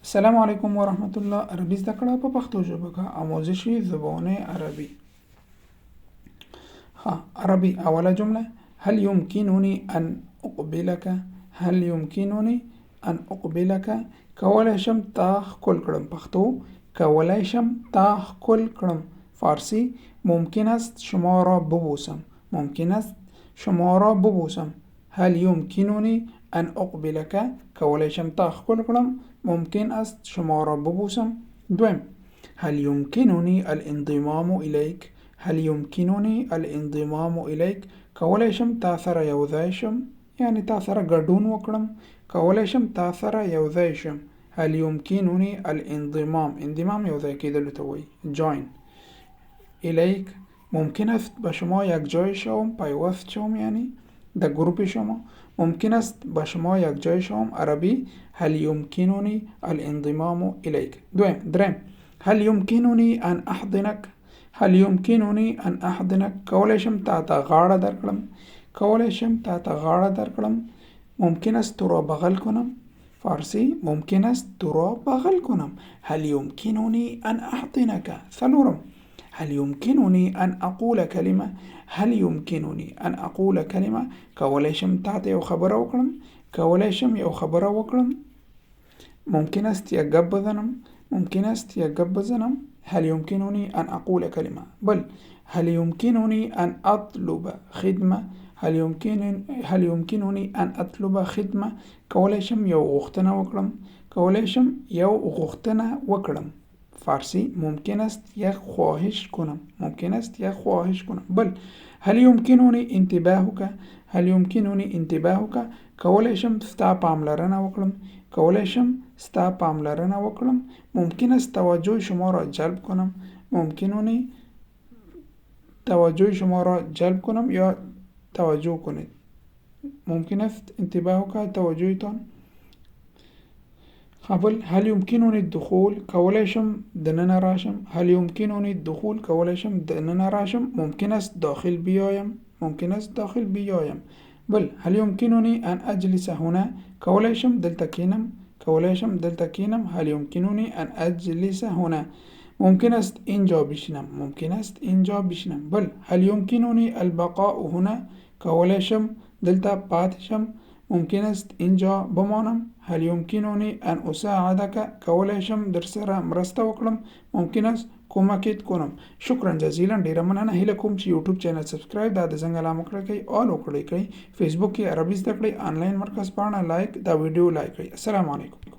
السلام علیکم ورحمت الله. عربي زده کړه په پښتو ژبه کې آموزشی زبان عربی. عربي اوله جمله: هل يمكنني أن أقبلك؟ هل يمكنني أن أقبلك؟ کولای شم تا ښکل کړم. پښتو: کولای شم تا ښکل کړم. فارسی: ممکن است شما را ببوسم. ممکن است شما را ببوسم. هل يمكنني أن أقبلك؟ کولای شم تا ښکل کړم. ممکن است شما را ببوسم. دویم: هل يمكنني الانضمام إليك؟ هل يمكنني الانضمام إليك؟ کولای شم تا سره یوځای شم، یعنی تا سره ګډون وکړم. کولای شم تا سره یوځای شم. هل يمكنني الانضمام، انضمام یوځای کېدلو ته وایي، join. إلیک: ممکن است به شما یک جای شوم، پیوست شوم، یعنی در گروپ شما. ممکن است به شما یک جای شوم. عربی: هل يمكنني الانضمام إليك. دریم: هل يمكنني أن أحضنك؟ هل يمكنني أن أحضنك؟ کولای شم تا ته غاړه درکړم. کولای شم تا ته غاړه درکړم. ممکن است تو را بغل کنم. فارسی: ممکن است تو را بغل کنم. هل يمكنني أن أحضنك؟ څلورم: هل يمكنني أن أقول كلمة؟ هل يمكنني أن أقول كلمة؟ کولای شم تا ته یو خبره وکړم. کولای شم یو خبره وکړم. ممکن است یک گپ بزنم. ممکن است یک گپ بزنم. هل يمكنني أن أقول كلمة؟ بل: هل يمكنني أن أطلب خدمة؟ هل يمكنني أن أطلب خدمة؟ کولای شم یو غوښتنه وکړم. کولای شم یو غوښتنه وکړم. فارسی: ممکن است یک خواهش کنم. ممکن است یک خواهش کنم. بل: هل يمكنني انتباهك؟ هل يمكنني انتباهك؟ کولای شم ستا پاملرنه وکړم. کولای شم ستا پاملرنه وکړم. ممکن است توجه شما را جلب کنم. ممکنني توجه شما را جلب کنم یا توجه کنید. ممکن است انتباهک، توجهتان. بل: هل يمكنني الدخول؟ کولای شم دننه راشم. هل يمكنني الدخول؟ کولای شم دننه راشم. ممکن است داخل بیایم. ممکن است داخل بیایم. بل: هل يمكنني أن أجلس هنا؟ کولای شم دلته کینم. کولای شم دلته کینم. هل يمكنني أن أجلس هنا؟ ممکن است اینجا بشینم. ممکن است اینجا بشینم. بل: هل يمكنني البقاء هنا؟ کولای شم دلته پاتې شم. ممکن است اینجا بمانم. هل يمكنني أن أساعدك؟ کولای شم در سره مرسته وکړم. ممکن است کمکت کنم. شکرا جزیلا. ډیره مننه. هیله کوم چې یوټیوب چینل سبسکرایب، د زنګ علامه کړئ، آل وکړئ. فیسبوک کې عربي زده کړئ آنلاین مرکز پاڼه لایک، دا ویډیو لایک کړئ. السلام علیکم.